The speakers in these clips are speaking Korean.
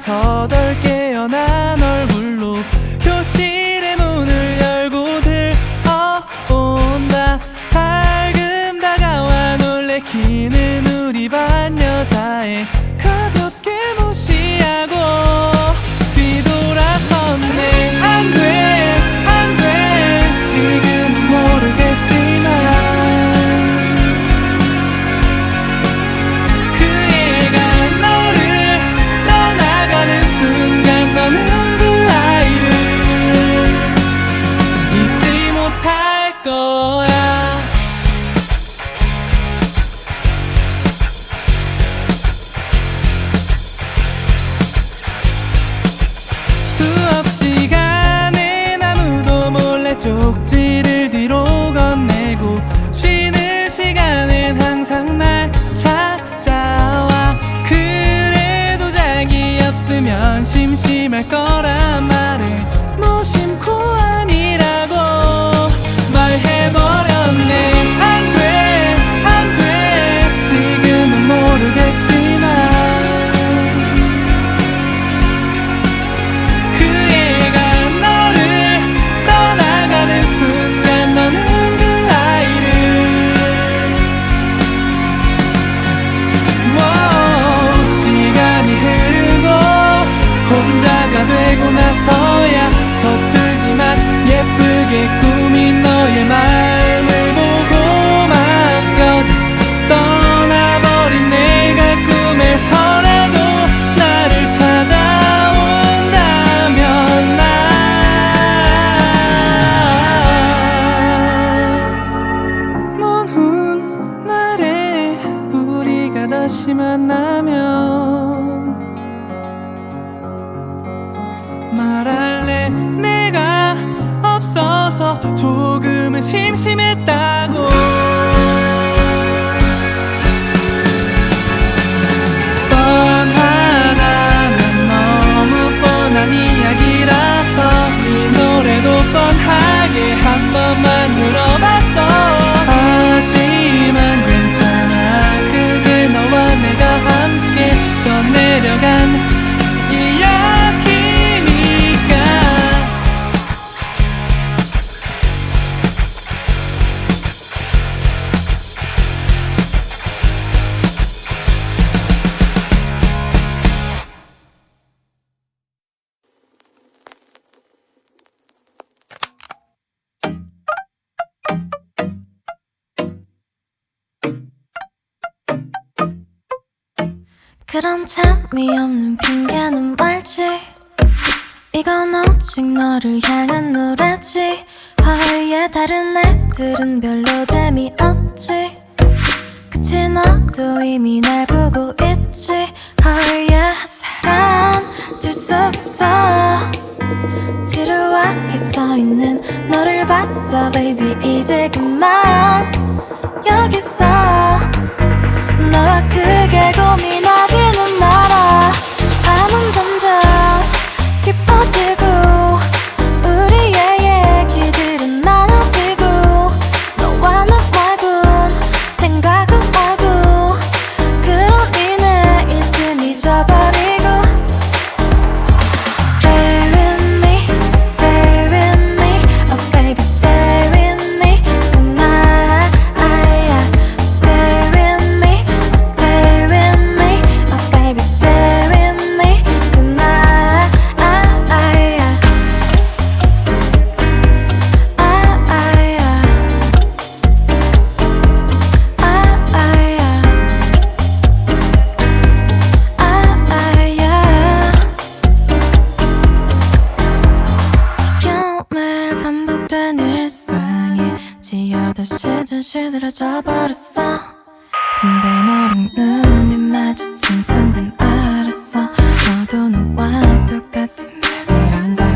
서덜 깨어난 얼굴로 교실의 문을 열고 들어온다. 살금 다가와 놀래키는 우리 반 여자애 가볍게 무시하고 뒤돌아섰네. 안돼 안돼 지금은 모르겠지만 그 애가 너를 떠나가는 순간 너는 그 아이를 잊지 못할 거야. 수업 시간엔 아무도 몰래 쪽지를 뒤로 건네고 쉬는 시간엔 항상 날 찾아와. 그래도 자기 없으면 심심할 거란 말을 무심코 아니라고 말해버렸네. 안돼 안돼 지금은 모르겠지만 그 애가 너를 떠나가는 순간 너는 그 아이를 시간이 흐르고 혼자가 되고 나서야 서툴지만 예쁘게 꾸민 너의 마음을 보고만 거짓 떠나버린 내가 꿈에서라도 나를 찾아온다면 먼 훗날에 우리가 다시 만나면 말할래. 내가 없어서 조금은 심심했다고. 뻔하다면 너무 뻔한 이야기라서 이 노래도 뻔하게 한 번만 들어봤어. 하지만 괜찮아 그게 너와 내가 함께 써내려간 이야기니까. 그런 재미없는 핑계는 말지. 이건 오직 너를 향한 노래지. 허위에 다른 애들은 별로 재미없지. 그치 너도 이미 날 보고 있지. 허위에 사람 들 수 있어. 지루하게 서있는 너를 봤어 baby. 이제 그만 여기서 너와 크게 고민하지는 마라. 밤은 점점 깊어지고 우리의 얘기들은 많아지고 너와 나 말곤 생각을 하고 그런 이내 일쯤 잊어버리고 Stay with me, stay with me, oh baby stay with me tonight. Stay with me, stay with me, oh baby stay with me tonight. 지겨움을 반복된 일상에 지어 다시 시들어져 버렸어. 근데 너랑 눈이 마주친 순간 알았어. 너도 나와 똑같은 편이란 걸.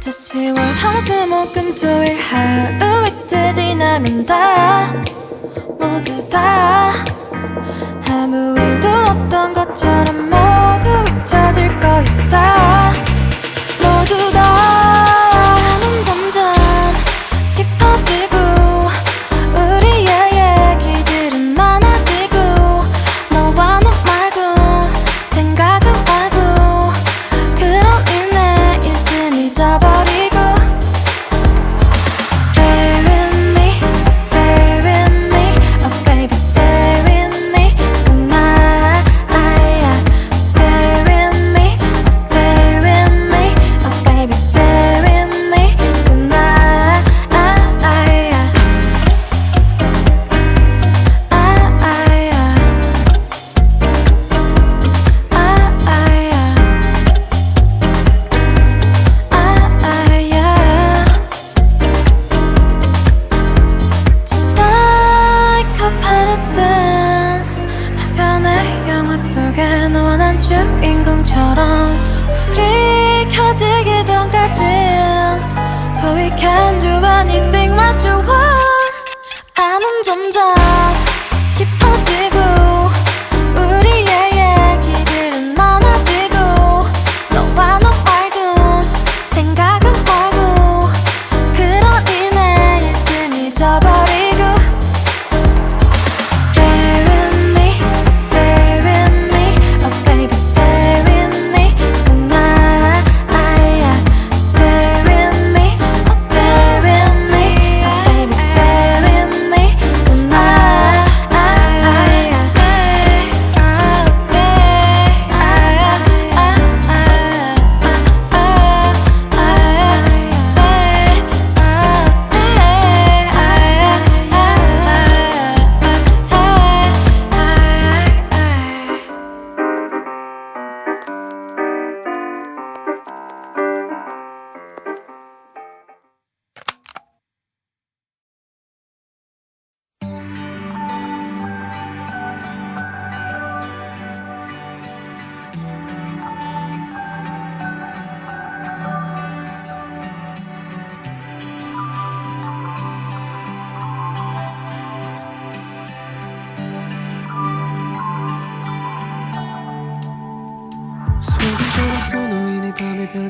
다시 월 화수 목 금 토일 하루 이틀 지나면 다 모두 다 아무 일도 없던 것처럼 모두 잊혀질 거야. 다 모두 다. 밤은 점점 깊어지고 우리의 얘기들은 많아지고 너와 너 말곤 생각을 하고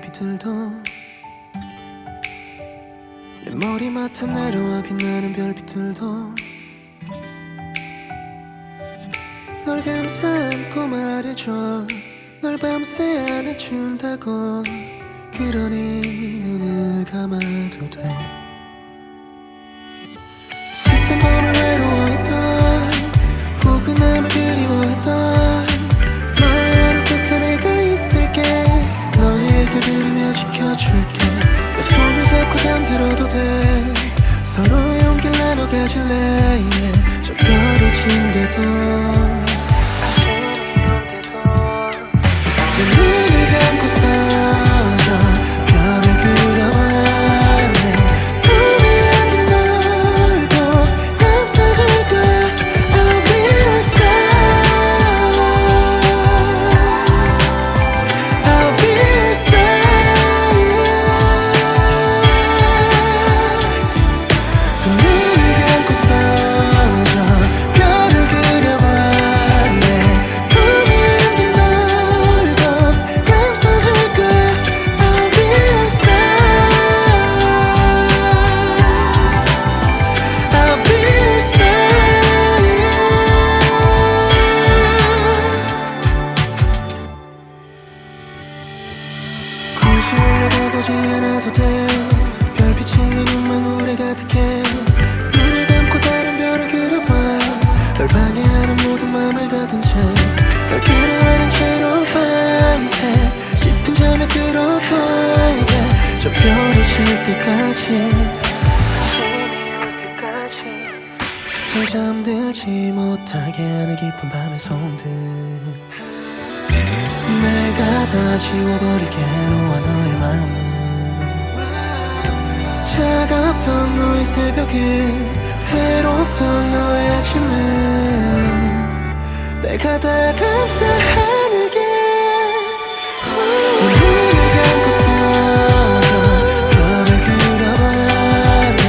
별빛들도 내 머리맡에 내려와 빛나는 별빛들도 널 감싸 안고 말해줘 널 밤새 안아준다고 그러니 눈을 감아도 돼 숱한 밤을 외로워했던 포근함을 그리워했던 너의 얼굴 끝에 내가 있을게 너의 얘기를 들으며 지켜줄게 내 손을 잡고 잠들어도 돼 서로의 용기를 나눠 가질래 yeah. 저 별이 진데도 내 눈을 감고서 저 별을 그려봤네 꿈에 안긴 널도 감싸줄 거야 I'll be your star I'll be your star 두 눈을 감고서 저 별을 그려봤네 꿈에 안긴 널도 감싸줄 거야 I'll be your star I'll be your star 굳이 올려다보지 않아도 돼 별빛이 내 눈망울에 가득해 눈을 감고 다른 별을 그려봐 널 방해하는 모든 맘을 닫은 채널 그려하는 채로 밤새 깊은 잠에 들어도 yeah. 저 별이 질 때까지 널 잠들지 못하게 하는 깊은 밤의 소음들 내가 다 지워버릴게 놓아 너의 마음을 차갑던 너의 새벽을 외롭던 너의 아침을 내가 다 감싸 안을게 내 눈을 감고서 저 별을 그려봤네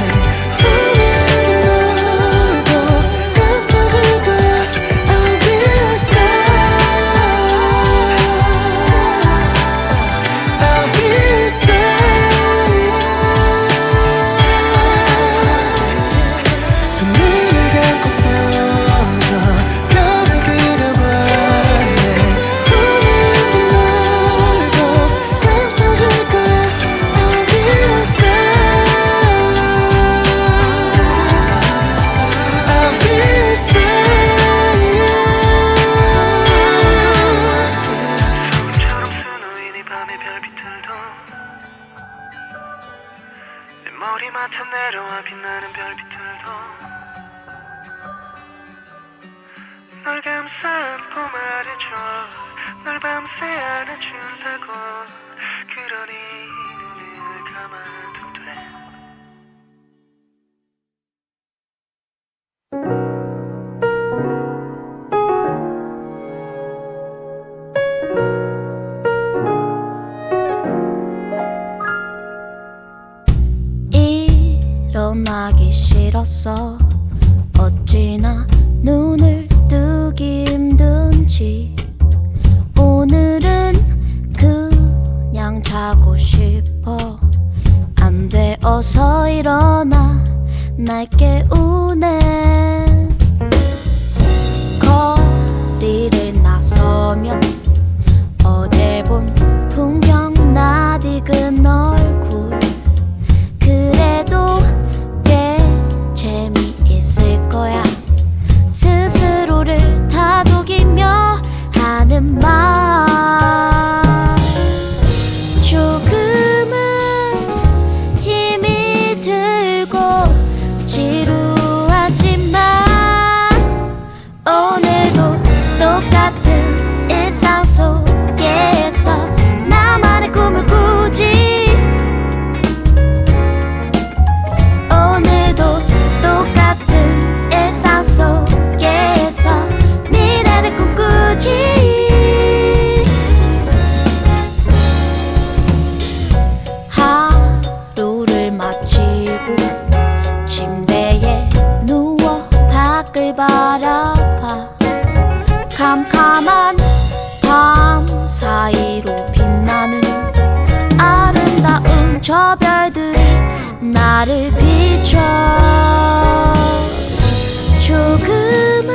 꿈에 안긴 널도 감싸줄 거야 I'll be your star I'll be your star 두 눈을 감고서 저 별을 그려봤네 꿈에 안긴 널도 감싸줄 거야 I'll be your star I'll be your star 조금처럼 수놓인 이 밤의 별빛들도 내 머리맡에 내려와 빛나는 별빛들도 널 감싸 안고 말해줘 널 밤새 안아준다고 그러니 눈을 감아도 돼 일어나기 싫었어 어찌나 눈을 뜨기 힘든지 오늘은 그냥 자고 싶어 안 돼 어서 일어나 날 깨우네 거리를 나서면 어제 본 풍경 낯익은 얼굴 그래도 꽤 재미있을 거야 스스로를 다독이며 하는 말 조금은 힘이 들고 지루하지만 나를 비춰. 조금은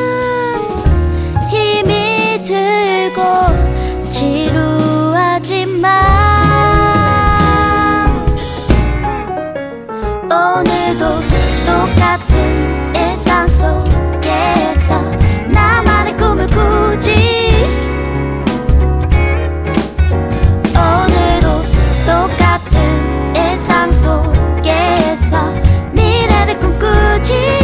힘이 들고 지루하지만 오늘도 똑같은 일상 속에서 나만의 꿈을 꾸지. 오늘도 똑같은 일상 속에서 미래를 꿈꾸지.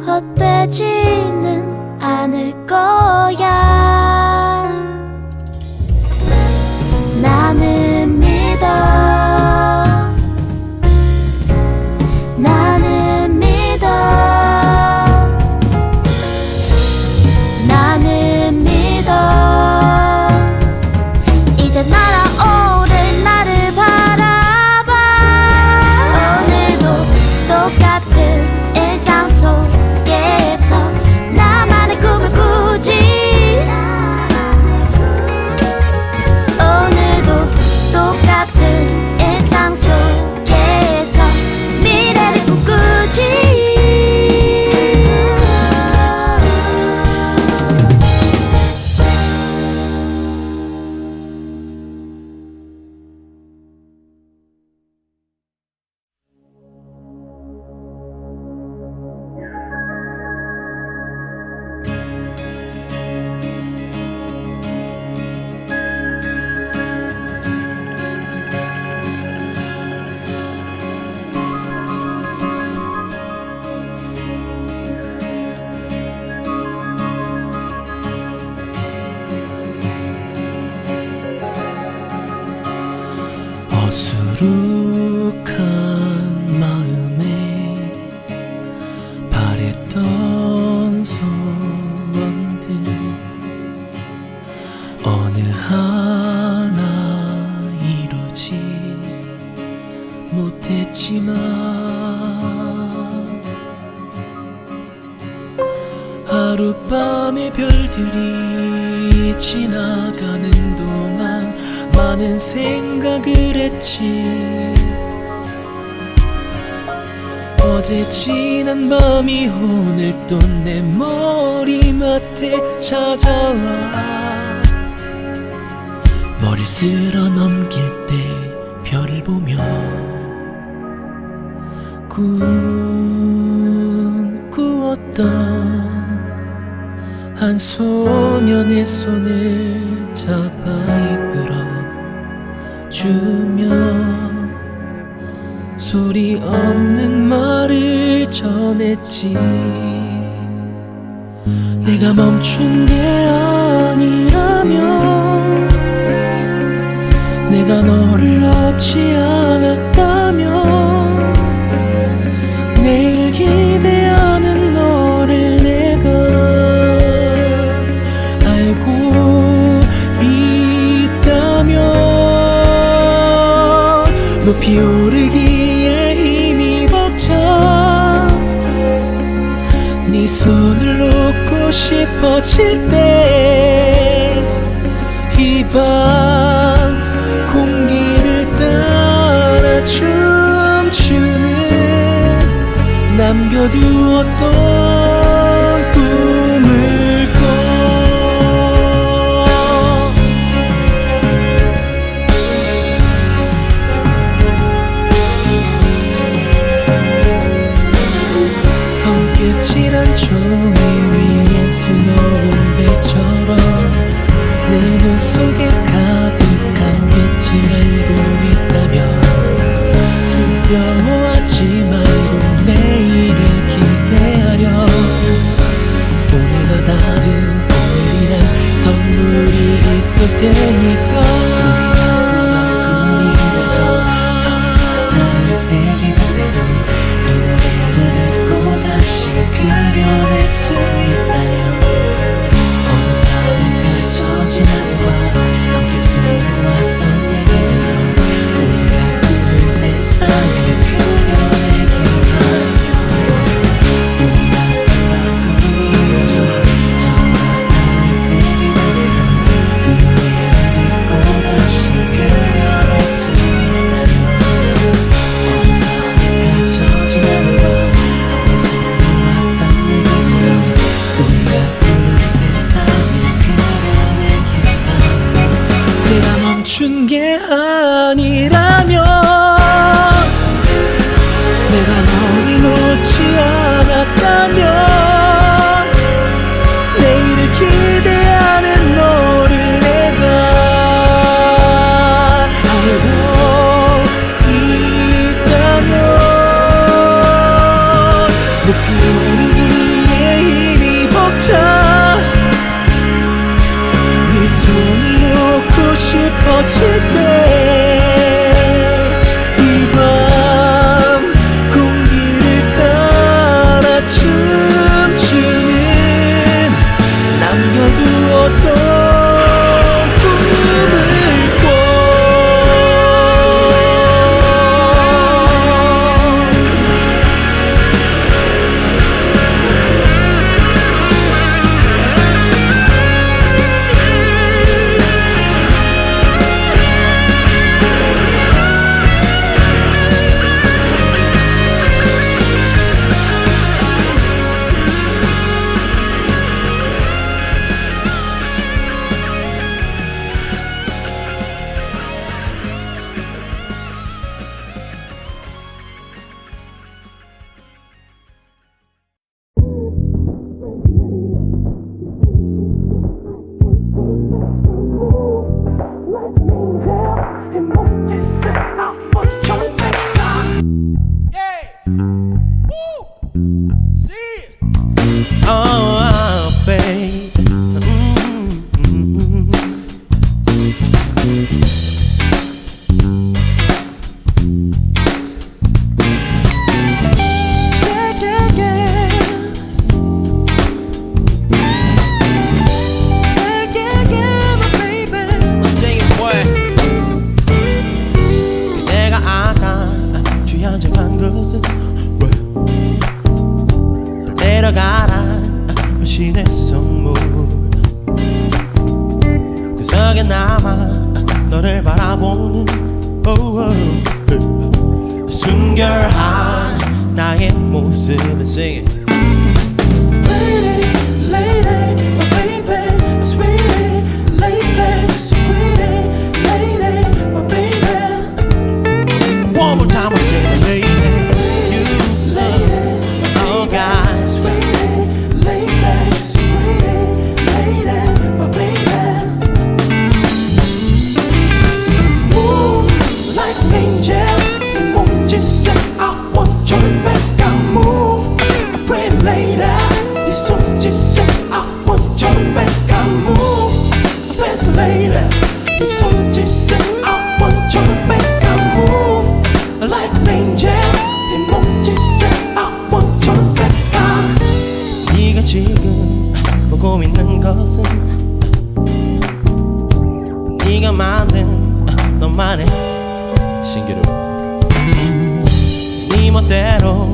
헛되지는 않을 거야. 나는 믿어. 나는 믿어. 나는 믿어. 이제 날아오를 나를 바라봐. 오늘도 똑같은 일상 속 나만의 꿈을 꾸지. 오늘도 똑같은 일상 속에서 미래를 꿈꾸지. 어수룩한 마음에 바랬던 소원들 어느 하나 이루지 못했지만 하룻밤의 별들이 지나가는 동안 많은 생각을 했지. 어제 지난 밤이 오늘 또 내 머리맡에 찾아와. 머리 쓸어 넘길 때 별을 보며 꿈꾸었던 한 소년의 손을 잡아 이끌어 주며 소리 없는 말을 전했지. 내가 멈춘 게 아니라면, 내가 너를 얻지 않았다면, 내일 기대하는 너를 내가 알고 있다면 높이 오르기에 힘이 벅차. 네 손을 놓고 싶어질 때 이 밤 공기를 따라 춤추는 남겨두었던 꿈을 꿔. 검게 종이 위에 수놓은 별처럼 내 눈 속에 가득한 빛을 알고 있다면 두려워하지 말고 내일을 기대하렴. 오늘과 다른 오늘이란 선물이 있을 테니까. 나는 세계대로 이 노래를 Oh, babe. 내려가라 신의 선물 구석에 남아 너를 바라보는 순결한 나의 모습을 sing it. Pretty lady, my baby, sweetie lady, so pretty lady, my baby. One more time I say lady. 네가 지금 보고 있는 것은 네가 만든 너만의 신기루 네 멋대로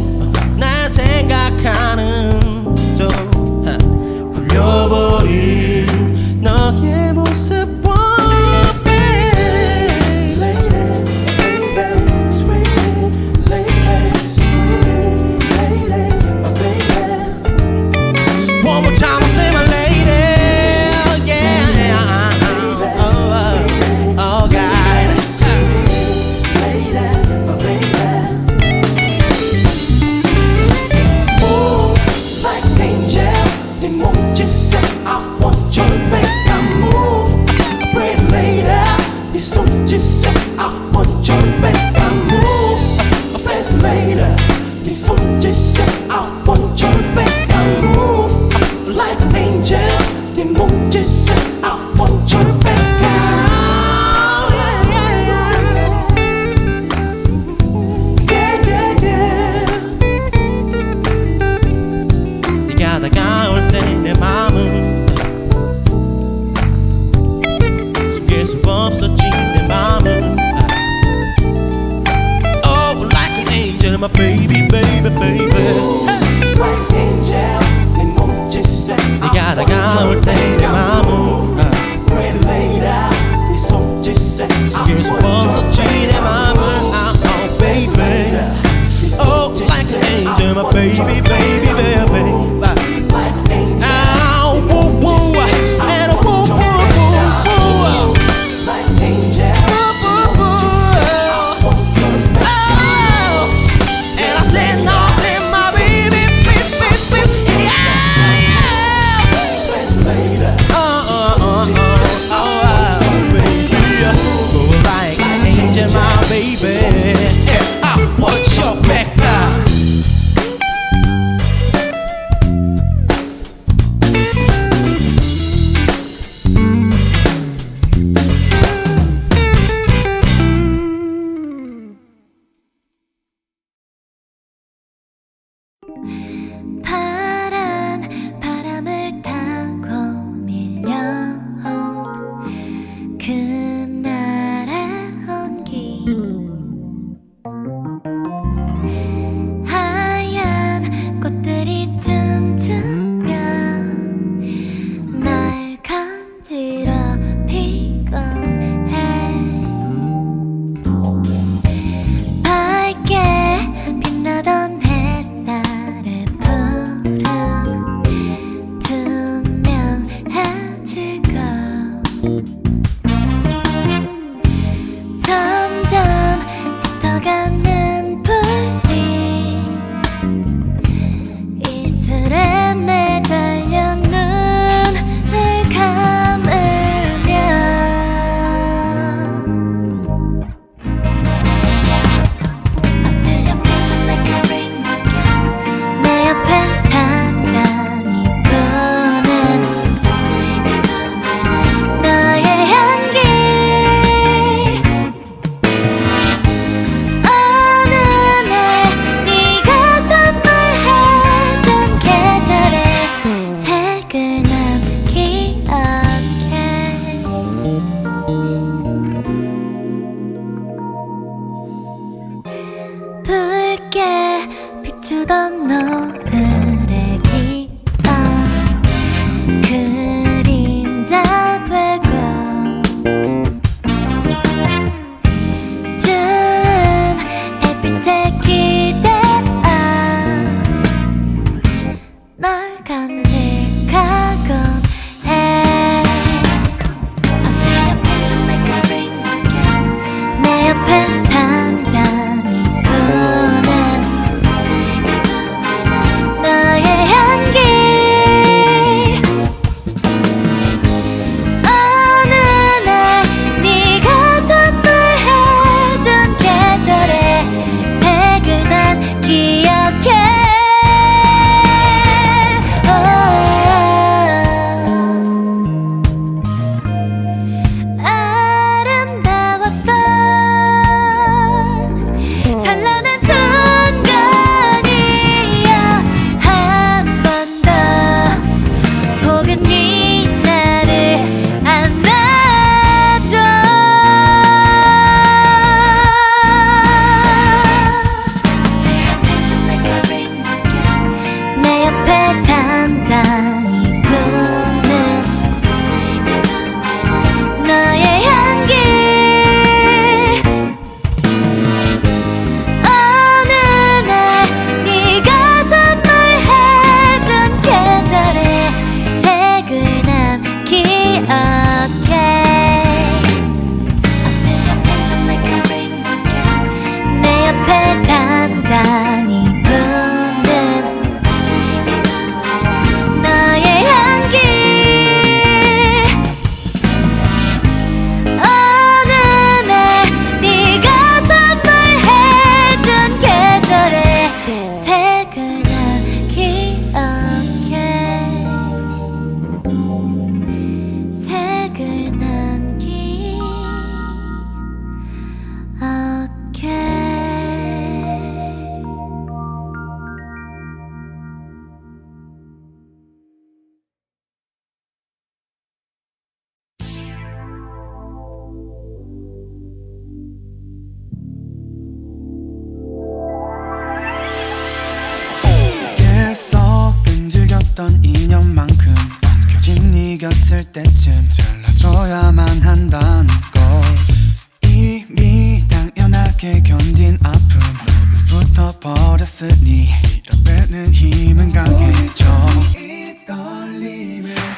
날 생각하는 또 굴려버린 너의 모습 My baby, baby, baby. Like angel, 내 몸짓에 네가 다가올 때 내 맘은 Pretty lady, 네 손짓에 숨길 수 없었지 내 맘은 Oh baby, oh like an angel, my baby, baby, baby. Like angel, oh woo woo, and a woo woo woo. Like angel. 간직하곤 해. 내 옆에 잔잔히 부는 너의 향기. 어느 날 네가 선물해준 계절의 색을 난 기억해. 인연만큼 남겨진 네 곁을 때쯤 잘라줘야만 한다는 걸 이미 당연하게 견딘 아픔 너무 붙어버렸으니 이러면은 힘은 강해져.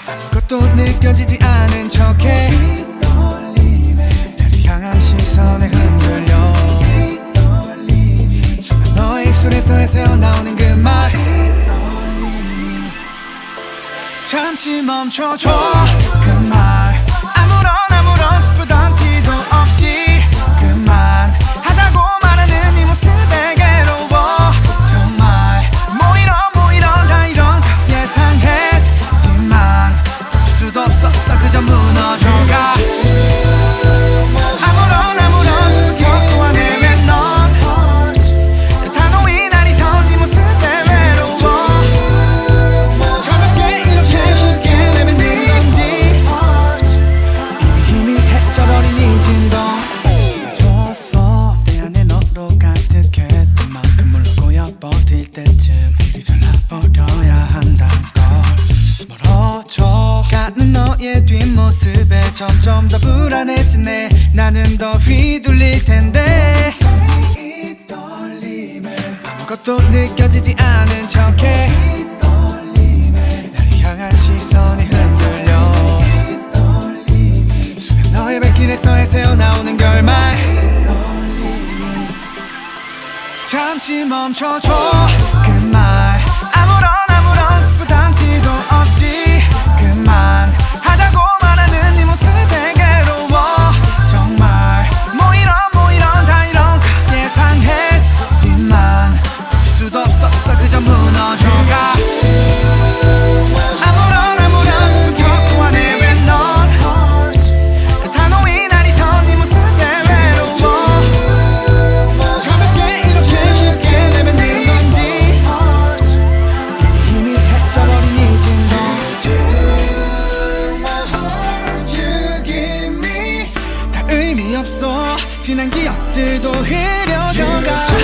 아무것도 느껴지지 않은 척해 나를 향한 시선에 흔들려 순간 너의 입술에서 해새어 나오는 그 말 잠시 멈춰줘. 그 말 아무런 슬프던 티도 없이 그만하자고 말하는 네 모습에 괴로워. 정말 뭐 이런 다 이런 거 예상했지만 버틸 수도 없었어. 그저 무너져가. 아무런 수정도 안 해. 왜 넌 단호히 날 잊어 네 모습에 외로워. 가볍게 이렇게 쉽게 내뱉는 건지 이미 해져버린 이 진동. 졌어. 내 안에 너로 가득했던 만큼 물러 고여버릴 때쯤 일이 잘라버려야 한단 걸 멀어져가는 너의 뒷모습에 점점 더 불안해지네. 나는 더 휘둘릴 텐데 아무것도 느껴지지 않은 척해 나를 향한 시선이 흔들려 순간 너의 발길에서 해새어 나오는 결말 잠시 멈춰줘. 그 말 아무런 슬프던 티도 없이 그만하자고 말하는 네 모습에 괴로워. 정말 뭐 이런 다 이런 거 예상했지만 버틸 수도 없었어. 그저 무너져가. 아무런 수정도 안 해. 왜 넌 단호히 날 잊어 네 모습에 외로워. 가볍게 이렇게 쉽게 내뱉는 건지 이미 해져버린 이 진동. You give me 다 의미 없어. 지난 기억들도 흐려져가.